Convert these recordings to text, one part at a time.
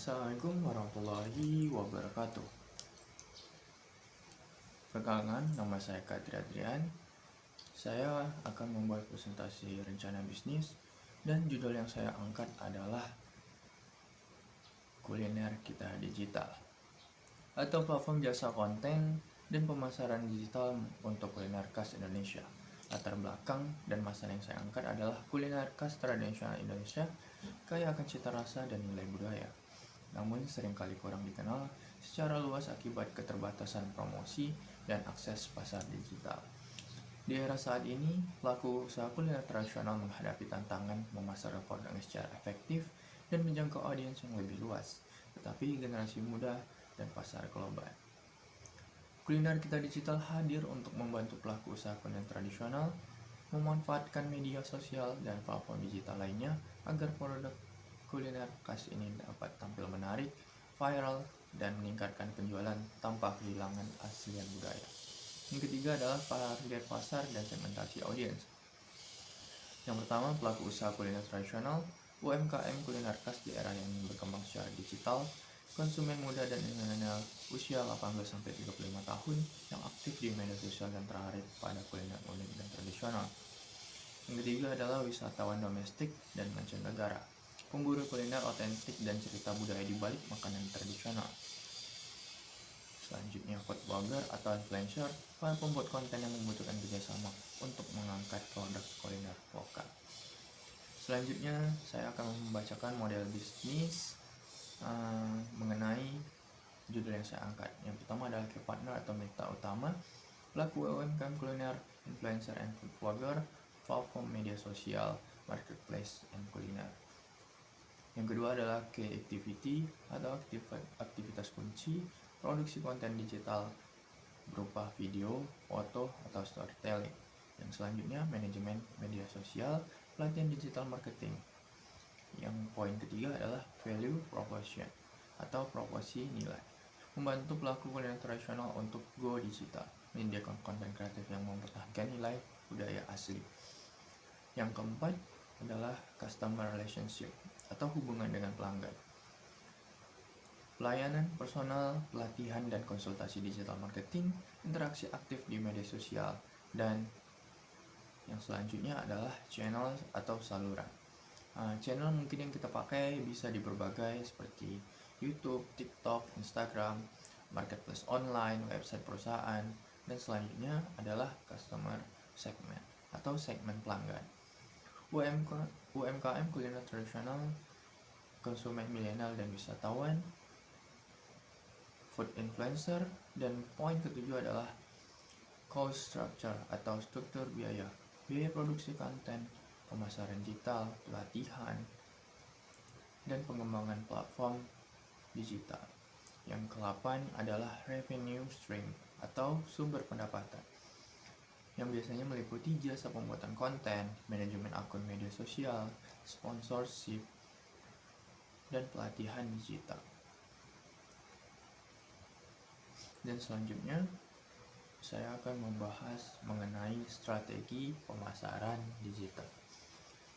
Assalamualaikum warahmatullahi wabarakatuh. Perkenalkan, nama saya Kadri Adrian. Saya akan membuat presentasi rencana bisnis dan judul yang saya angkat adalah Kuliner Kita Digital atau platform jasa konten dan pemasaran digital untuk kuliner khas Indonesia. Latar belakang dan masalah yang saya angkat adalah kuliner khas tradisional Indonesia kaya akan cita rasa dan nilai budaya, namun seringkali kurang dikenal secara luas akibat keterbatasan promosi dan akses pasar digital. Di era saat ini, pelaku usaha kuliner tradisional menghadapi tantangan memasarkan produknya secara efektif dan menjangkau audiens yang lebih luas, tetapi generasi muda dan pasar global. Kuliner Kita Digital hadir untuk membantu pelaku usaha kuliner tradisional memanfaatkan media sosial dan platform digital lainnya agar produk kuliner khas ini dapat tampil menarik, viral, dan meningkatkan penjualan tanpa kehilangan aslian budaya. Yang ketiga adalah target pasar dan segmentasi audiens. Yang pertama, pelaku usaha kuliner tradisional, UMKM kuliner khas di era yang berkembang secara digital, konsumen muda dan milenial usia 18-35 tahun yang aktif di media sosial dan tertarik pada kuliner unik dan tradisional. Yang ketiga adalah wisatawan domestik dan mancanegara, pemburu kuliner otentik dan cerita budaya di balik makanan tradisional. Selanjutnya, food blogger atau influencer, para pembuat konten yang membutuhkan kerjasama untuk mengangkat produk kuliner lokal. Selanjutnya, saya akan membacakan model bisnis mengenai judul yang saya angkat. Yang pertama adalah key partner atau mitra utama, pelaku UMKM kuliner, influencer and food blogger, platform media sosial, marketplace and kuliner. Yang kedua adalah key activity atau aktivitas kunci, produksi konten digital berupa video, foto, atau storytelling. Yang selanjutnya manajemen media sosial, pelatihan digital marketing. Yang poin ketiga adalah value proposition atau proporsi nilai, membantu pelaku kuliner tradisional untuk go digital, menyediakan konten kreatif yang mempertahankan nilai budaya asli. Yang keempat adalah customer relationship atau hubungan dengan pelanggan, pelayanan personal, pelatihan dan konsultasi digital marketing, interaksi aktif di media sosial, dan yang selanjutnya adalah channel atau saluran. Channel mungkin yang kita pakai bisa di berbagai seperti YouTube, TikTok, Instagram, marketplace online, website perusahaan, dan selanjutnya adalah customer segment atau segmen pelanggan. UMKM kuliner tradisional, konsumen milenial dan wisatawan, food influencer, dan poin ketujuh adalah cost structure atau struktur biaya produksi konten, pemasaran digital, pelatihan, dan pengembangan platform digital. Yang ke-8 adalah revenue stream atau sumber pendapatan, yang biasanya meliputi jasa pembuatan konten, manajemen akun media sosial, sponsorship, dan pelatihan digital. Dan selanjutnya saya akan membahas mengenai strategi pemasaran digital.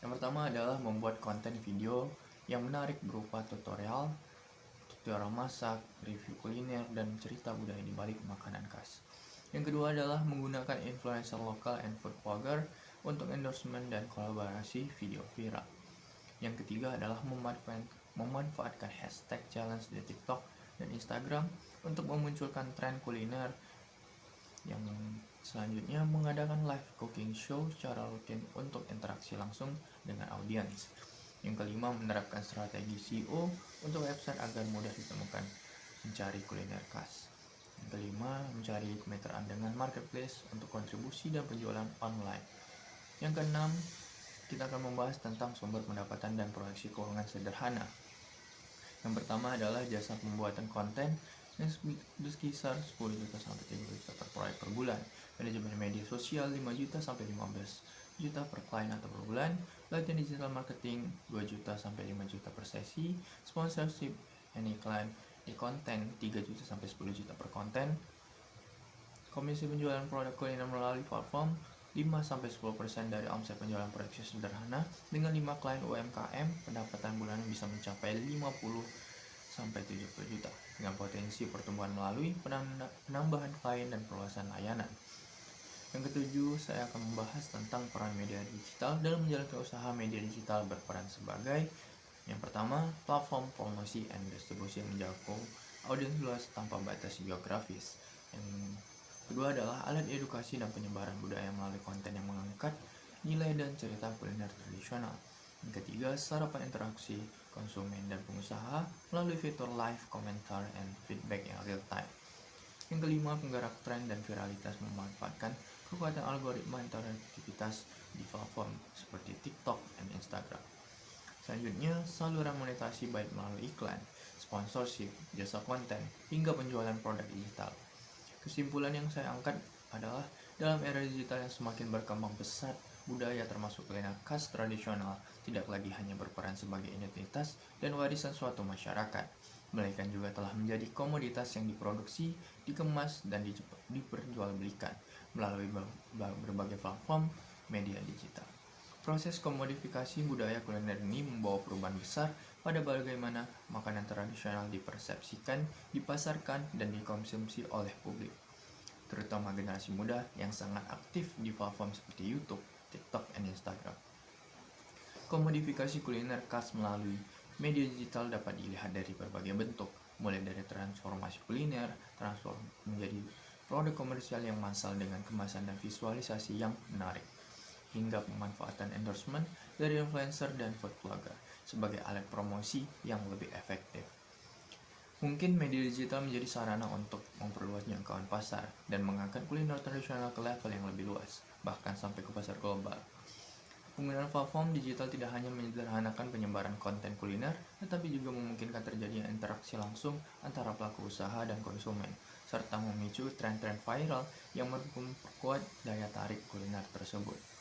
Yang pertama adalah membuat konten video yang menarik berupa tutorial masak, review kuliner, dan cerita budaya di balik makanan khas. Yang kedua adalah menggunakan influencer lokal and food blogger untuk endorsement dan kolaborasi video viral. Yang ketiga adalah memanfaatkan hashtag challenge di TikTok dan Instagram untuk memunculkan tren kuliner. Yang selanjutnya mengadakan live cooking show secara rutin untuk interaksi langsung dengan audiens. Yang kelima menerapkan strategi SEO untuk website agar mudah ditemukan mencari kuliner khas. Yang kelima mencari kemitraan dengan marketplace untuk kontribusi dan penjualan online. Yang keenam kita akan membahas tentang sumber pendapatan dan proyeksi keuangan sederhana. Yang pertama adalah jasa pembuatan konten yang berkisar 10 juta sampai 30 juta per proyek per bulan, manajemen media sosial 5 juta sampai 15 juta per klien atau per bulan, pelatihan digital marketing 2 juta sampai 5 juta per sesi, sponsorship any client di konten 3 juta sampai 10 juta per konten, komisi penjualan produk kuliner melalui platform 5-10% dari omset penjualan proyeksi sederhana. Dengan 5 klien UMKM, pendapatan bulanan bisa mencapai 50 sampai 70 juta dengan potensi pertumbuhan melalui penambahan klien dan perluasan layanan. Yang ketujuh, saya akan membahas tentang peran media digital dalam menjalankan usaha. Media digital berperan sebagai yang pertama, platform promosi dan distribusi yang menjangkau audiens luas tanpa batas geografis. Yang kedua adalah alat edukasi dan penyebaran budaya melalui konten yang mengangkat nilai dan cerita kuliner tradisional. Yang ketiga, sarapan interaksi konsumen dan pengusaha melalui fitur live, komentar, and feedback yang real time. Yang kelima, penggerak tren dan viralitas memanfaatkan kekuatan algoritma interaktivitas di platform seperti TikTok dan Instagram. Selanjutnya, saluran monetasi baik melalui iklan, sponsorship, jasa konten, hingga penjualan produk digital. Kesimpulan yang saya angkat adalah dalam era digital yang semakin berkembang pesat, budaya termasuk kuliner khas tradisional tidak lagi hanya berperan sebagai identitas dan warisan suatu masyarakat, melainkan juga telah menjadi komoditas yang diproduksi, dikemas, dan diperjualbelikan melalui berbagai platform media digital. Proses komodifikasi budaya kuliner ini membawa perubahan besar pada bagaimana makanan tradisional dipersepsikan, dipasarkan, dan dikonsumsi oleh publik, terutama generasi muda yang sangat aktif di platform seperti YouTube, TikTok, dan Instagram. Komodifikasi kuliner khas melalui media digital dapat dilihat dari berbagai bentuk, mulai dari transformasi kuliner, transform menjadi produk komersial yang massal dengan kemasan dan visualisasi yang menarik, hingga pemanfaatan endorsement dari influencer dan food blogger sebagai alat promosi yang lebih efektif. Mungkin media digital menjadi sarana untuk memperluas jangkauan pasar dan mengangkat kuliner tradisional ke level yang lebih luas, bahkan sampai ke pasar global. Penggunaan platform digital tidak hanya menyederhanakan penyebaran konten kuliner, tetapi juga memungkinkan terjadinya interaksi langsung antara pelaku usaha dan konsumen, serta memicu tren-tren viral yang memperkuat daya tarik kuliner tersebut.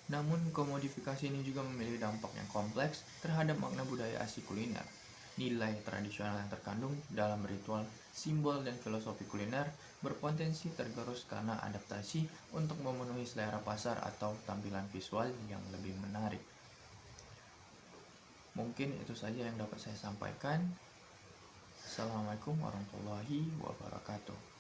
Namun, komodifikasi ini juga memiliki dampak yang kompleks terhadap makna budaya asli kuliner. Nilai tradisional yang terkandung dalam ritual, simbol, dan filosofi kuliner berpotensi tergerus karena adaptasi untuk memenuhi selera pasar atau tampilan visual yang lebih menarik. Mungkin itu saja yang dapat saya sampaikan. Assalamualaikum warahmatullahi wabarakatuh.